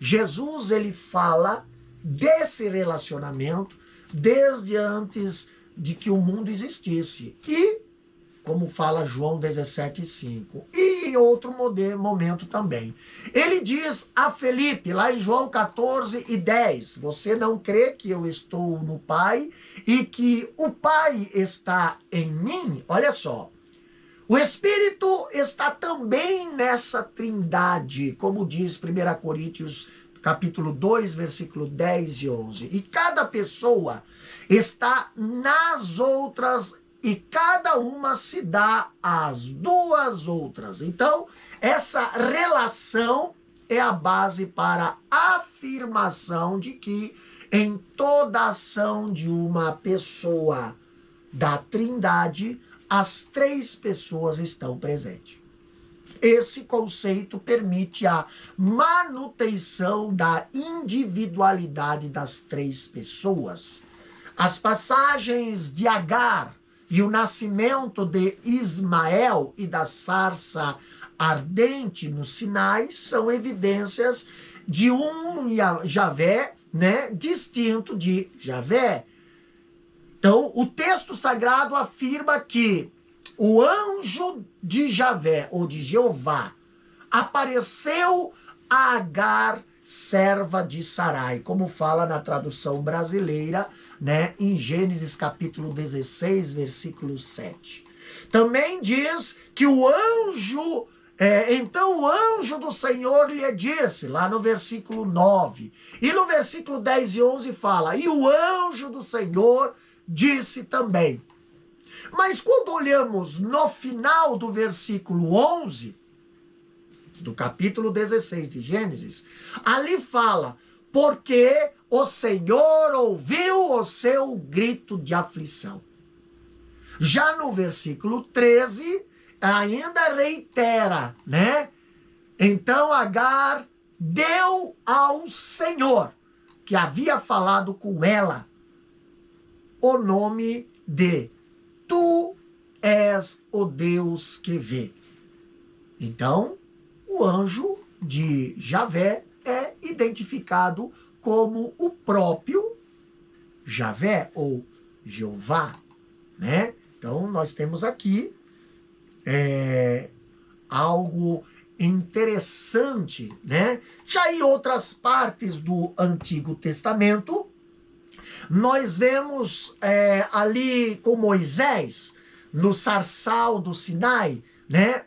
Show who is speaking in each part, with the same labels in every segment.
Speaker 1: Jesus, ele fala desse relacionamento desde antes de que o mundo existisse. E, como fala João 17,5. E em outro momento também. Ele diz a Felipe, lá em João 14:10, você não crê que eu estou no Pai e que o Pai está em mim? Olha só. O Espírito está também nessa trindade, como diz 1 Coríntios capítulo 2, versículo 10 e 11. E cada pessoa está nas outras e cada uma se dá às duas outras. Então, essa relação é a base para a afirmação de que em toda ação de uma pessoa da Trindade, as três pessoas estão presentes. Esse conceito permite a manutenção da individualidade das três pessoas. As passagens de Agar e o nascimento de Ismael e da sarça ardente no Sinai são evidências de um Javé, distinto de Javé. Então, o texto sagrado afirma que o anjo de Javé, ou de Jeová, apareceu a Agar, serva de Sarai, como fala na tradução brasileira, em Gênesis capítulo 16, versículo 7. Também diz que o anjo, então o anjo do Senhor lhe disse, lá no versículo 9. E no versículo 10 e 11 fala, e o anjo do Senhor disse também. Mas quando olhamos no final do versículo 11, do capítulo 16 de Gênesis, ali fala, porque o Senhor ouviu o seu grito de aflição. Já no versículo 13, ainda reitera, Então Agar deu ao Senhor, que havia falado com ela, o nome de Tu és o Deus que vê. Então, o anjo de Javé é identificado como o próprio Javé ou Jeová, Então, nós temos aqui algo interessante, Já em outras partes do Antigo Testamento, nós vemos ali com Moisés, no sarçal do Sinai,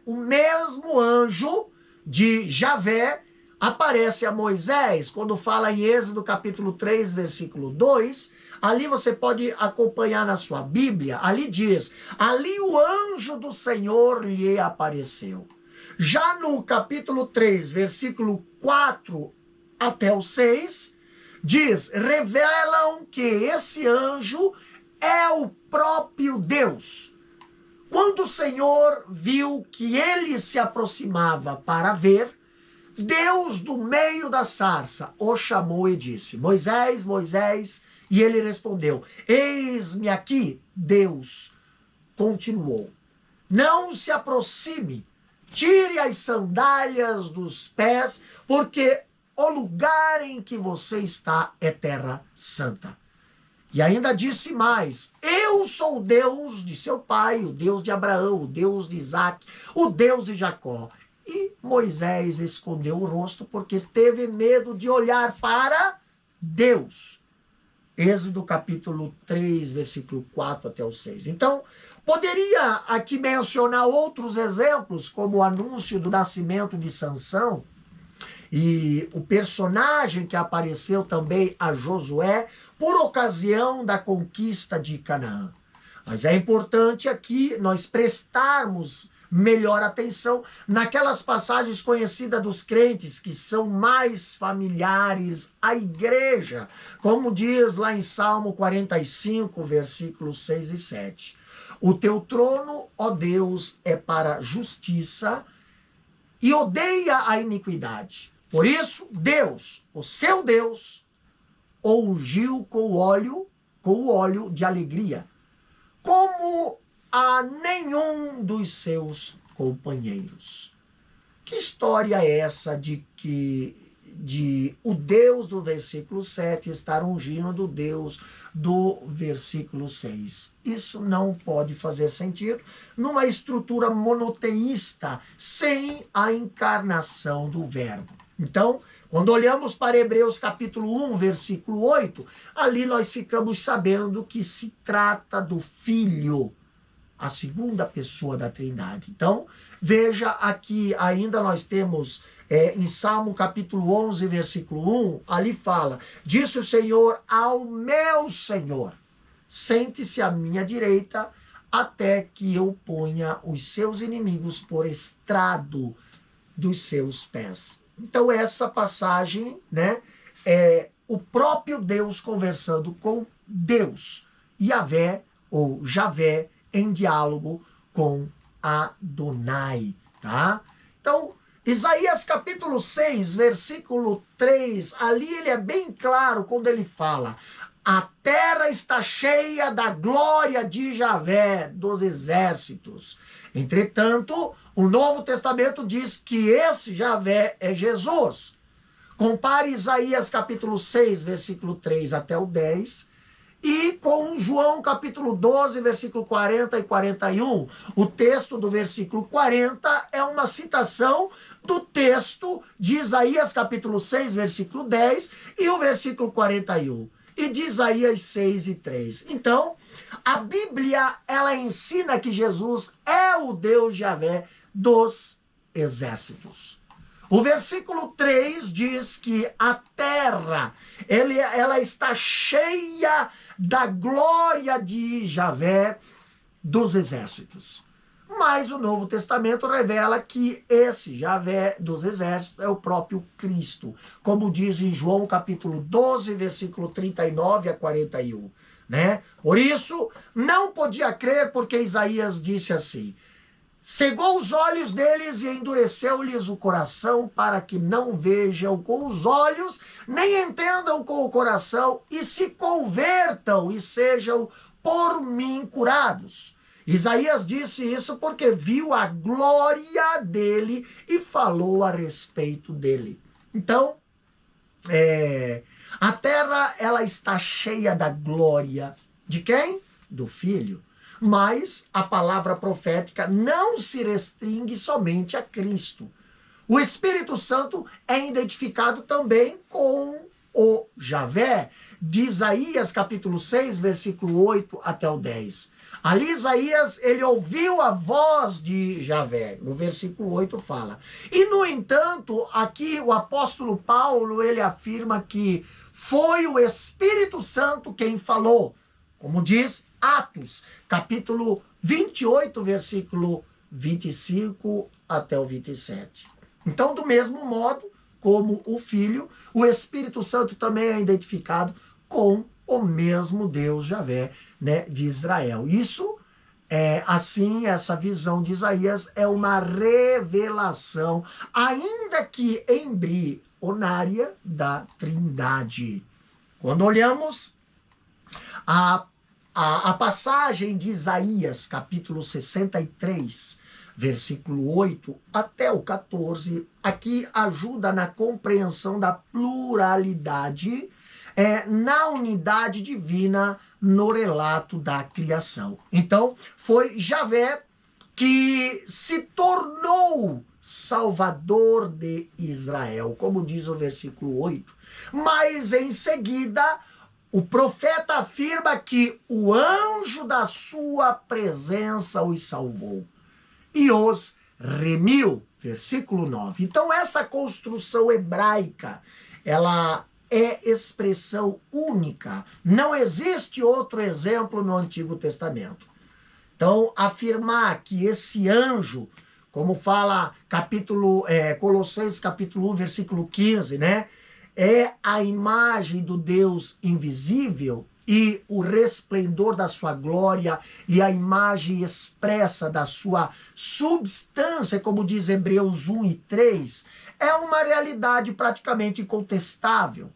Speaker 1: o mesmo anjo de Javé aparece a Moisés, quando fala em Êxodo capítulo 3, versículo 2, ali você pode acompanhar na sua Bíblia, ali diz, ali o anjo do Senhor lhe apareceu. Já no capítulo 3, versículo 4 até o 6, diz, revelam que esse anjo é o próprio Deus. Quando o Senhor viu que ele se aproximava para ver, Deus do meio da sarça o chamou e disse, Moisés, Moisés, e ele respondeu, eis-me aqui. Deus continuou, não se aproxime, tire as sandálias dos pés, porque o lugar em que você está é terra santa. E ainda disse mais, eu sou o Deus de seu pai, o Deus de Abraão, o Deus de Isaac, o Deus de Jacó. E Moisés escondeu o rosto porque teve medo de olhar para Deus. Êxodo capítulo 3, versículo 4 até o 6. Então, poderia aqui mencionar outros exemplos, como o anúncio do nascimento de Sansão, e o personagem que apareceu também a Josué por ocasião da conquista de Canaã. Mas é importante aqui nós prestarmos melhor atenção naquelas passagens conhecidas dos crentes que são mais familiares à igreja, como diz lá em Salmo 45, versículos 6 e 7. O teu trono, ó Deus, é para justiça e odeia a iniquidade. Por isso, Deus, o seu Deus, o ungiu com o óleo de alegria, como a nenhum dos seus companheiros. Que história é essa de de o Deus do versículo 7 estar ungindo o Deus do versículo 6. Isso não pode fazer sentido numa estrutura monoteísta sem a encarnação do Verbo. Então, quando olhamos para Hebreus capítulo 1, versículo 8, ali nós ficamos sabendo que se trata do Filho, a segunda pessoa da Trindade. Então, veja aqui, ainda nós temos em Salmo capítulo 11, versículo 1, ali fala: disse o Senhor ao meu Senhor, sente-se à minha direita, até que eu ponha os seus inimigos por estrado dos seus pés. Então, essa passagem, né, é o próprio Deus conversando com Deus, Yahvé ou Javé, em diálogo com Adonai, tá? Então, Isaías capítulo 6, versículo 3, ali ele é bem claro quando ele fala: a terra está cheia da glória de Javé, dos exércitos. Entretanto, o Novo Testamento diz que esse Javé é Jesus. Compare Isaías capítulo 6, versículo 3 até o 10, e com João capítulo 12, versículo 40 e 41. O texto do versículo 40 é uma citação do texto de Isaías capítulo 6, versículo 10 e o versículo 41. E de Isaías 6 e 3. Então, a Bíblia, ela ensina que Jesus é o Deus Javé dos exércitos. O versículo 3 diz que a terra, ela está cheia da glória de Javé dos exércitos. Mas o Novo Testamento revela que esse Javé dos exércitos é o próprio Cristo, como diz em João capítulo 12, versículo 39 a 41. Né? Por isso, não podia crer, porque Isaías disse assim: cegou os olhos deles e endureceu-lhes o coração, para que não vejam com os olhos, nem entendam com o coração, e se convertam e sejam por mim curados. Isaías disse isso porque viu a glória dele e falou a respeito dele. Então, a terra, ela está cheia da glória de quem? Do Filho. Mas a palavra profética não se restringe somente a Cristo. O Espírito Santo é identificado também com o Javé, de Isaías capítulo 6, versículo 8 até o 10. Ali Isaías, ele ouviu a voz de Javé. No versículo 8 fala. E, no entanto, aqui o apóstolo Paulo, ele afirma que foi o Espírito Santo quem falou. Como diz Atos, capítulo 28, versículo 25 até o 27. Então, do mesmo modo como o Filho, o Espírito Santo também é identificado com o mesmo Deus Javé, né, de Israel. Isso assim, essa visão de Isaías é uma revelação, ainda que embrionária, da Trindade. Quando olhamos a passagem de Isaías, capítulo 63, versículo 8 até o 14, aqui ajuda na compreensão da pluralidade na unidade divina no relato da criação. Então, foi Javé que se tornou Salvador de Israel, como diz o versículo 8. Mas, em seguida, o profeta afirma que o anjo da sua presença os salvou e os remiu, versículo 9. Então, essa construção hebraica, ela é expressão única. Não existe outro exemplo no Antigo Testamento. Então, afirmar que esse anjo, como fala Colossenses capítulo 1, versículo 15, né? É a imagem do Deus invisível e o resplendor da sua glória e a imagem expressa da sua substância, como diz Hebreus 1 e 3, é uma realidade praticamente incontestável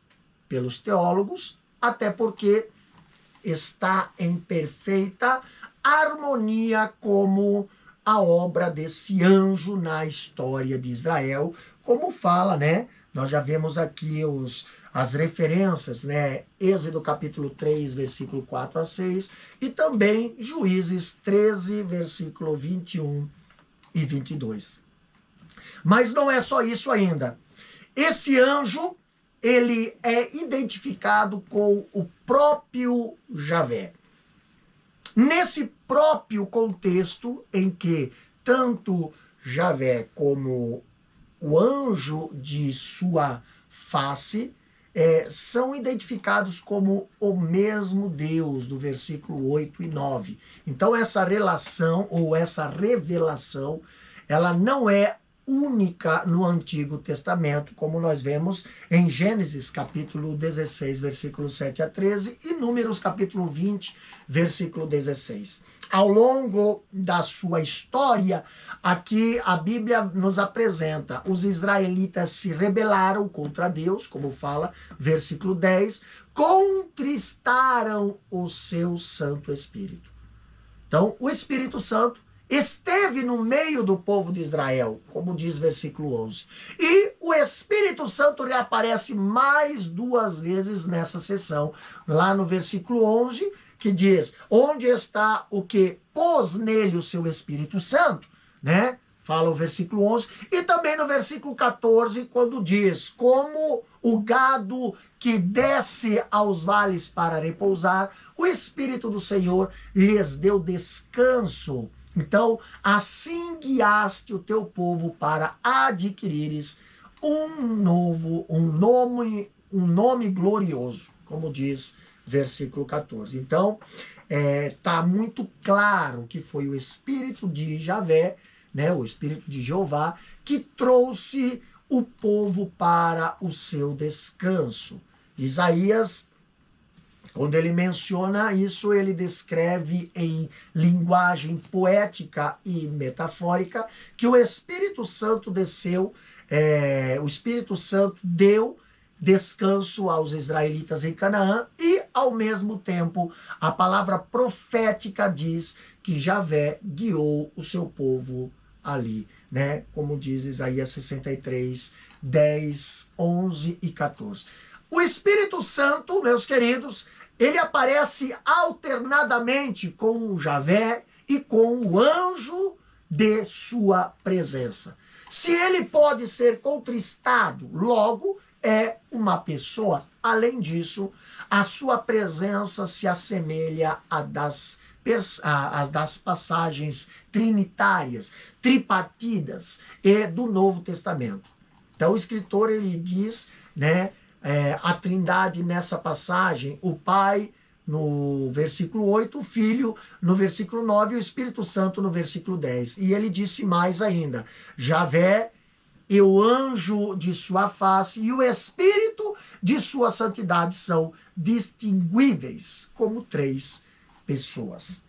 Speaker 1: pelos teólogos, até porque está em perfeita harmonia como a obra desse anjo na história de Israel, como fala, né, Nós já vemos aqui as referências, né? Êxodo capítulo 3, versículo 4 a 6, e também Juízes 13, versículo 21 e 22. Mas não é só isso ainda. Esse anjo, ele é identificado com o próprio Javé. Nesse próprio contexto em que tanto Javé como o anjo de sua face são identificados como o mesmo Deus, do versículo 8 e 9. Então essa relação ou essa revelação, ela não é única no Antigo Testamento, como nós vemos em Gênesis capítulo 16, versículo 7 a 13 e Números capítulo 20, versículo 16. Ao longo da sua história, aqui a Bíblia nos apresenta: os israelitas se rebelaram contra Deus, como fala versículo 10, contristaram o seu Santo Espírito. Então, o Espírito Santo esteve no meio do povo de Israel, como diz versículo 11. E o Espírito Santo reaparece mais 2 vezes nessa sessão, lá no versículo 11, que diz: onde está o que pôs nele o seu Espírito Santo, né? Fala o versículo 11. E também no versículo 14, quando diz: como o gado que desce aos vales para repousar, o Espírito do Senhor lhes deu descanso. Então, assim guiaste o teu povo para adquirires um nome glorioso, como diz versículo 14. Então, está muito claro que foi o Espírito de Javé, né, o Espírito de Jeová, que trouxe o povo para o seu descanso. Isaías, quando ele menciona isso, ele descreve em linguagem poética e metafórica que o Espírito Santo desceu, o Espírito Santo deu descanso aos israelitas em Canaã e, ao mesmo tempo, a palavra profética diz que Javé guiou o seu povo ali, né? Como diz Isaías 63, 10, 11 e 14. O Espírito Santo, meus queridos, ele aparece alternadamente com o Javé e com o anjo de sua presença. Se ele pode ser contristado, logo é uma pessoa. Além disso, a sua presença se assemelha à das passagens trinitárias, tripartidas do Novo Testamento. Então o escritor, ele diz, né, a trindade nessa passagem: o Pai no versículo 8, o Filho no versículo 9 e o Espírito Santo no versículo 10. E ele disse mais ainda: Javé e o anjo de sua face e o Espírito de sua santidade são distinguíveis como 3 pessoas.